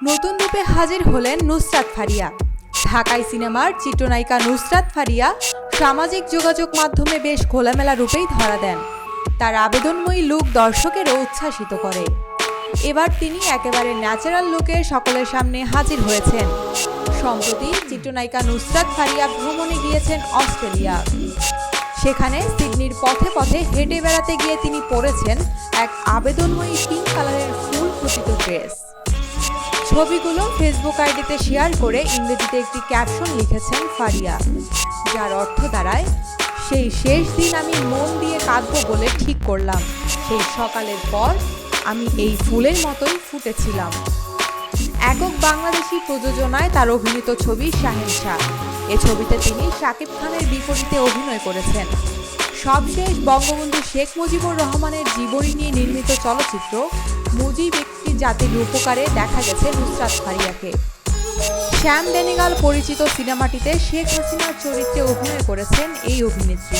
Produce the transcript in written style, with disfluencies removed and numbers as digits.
নতুন রূপে হাজির হলেন নুসরাত ফারিয়া। ঢাকাই সিনেমার চিত্রনায়িকা নুসরাত ফারিয়া সামাজিক যোগাযোগ মাধ্যমে বেশ খোলামেলা রূপেই ধরা দেন। তার আবেদনময়ী লুক দর্শকেরও উচ্ছ্বাসিত করে। এবার তিনি একেবারে ন্যাচারাল লুকে সকলের সামনে হাজির হয়েছেন। সম্প্রতি চিত্রনায়িকা নুসরাত ফারিয়া ভ্রমণে গিয়েছেন অস্ট্রেলিয়া। সেখানে সিডনির পথে পথে হেঁটে বেড়াতে গিয়ে তিনি পরেছেন এক আবেদনময়ী পিঙ্ক কালারের ফুল খচিত ড্রেস। ছবিগুলো ফেসবুক আইডিতে শেয়ার করে ইংরেজিতে একটি ক্যাপশন লিখেছেন ফারিয়া, যার অর্থ দাঁড়ায়, সেই শেষ দিন আমি মন দিয়ে কাঁদবো বলে ঠিক করলাম, সেই সকালের পর আমি এই ফুলের মতোই ফুটেছিলাম। একক বাংলাদেশি প্রযোজনায় তার অভিনীত ছবি শাহেনশাহ। এ ছবিতে তিনি শাকিব খানের বিপরীতে অভিনয় করেছেন। সবশেষ বঙ্গবন্ধু শেখ মুজিবুর রহমানের জীবনী নিয়ে নির্মিত চলচ্চিত্র মুজিব একটি জাতির উপকারে দেখা গেছে নুসরাত ফারিয়াকে। শ্যাম বেনেগাল পরিচিত সিনেমাটিতে শেখ হাসিনার চরিত্রে অভিনয় করেছেন এই অভিনেত্রী।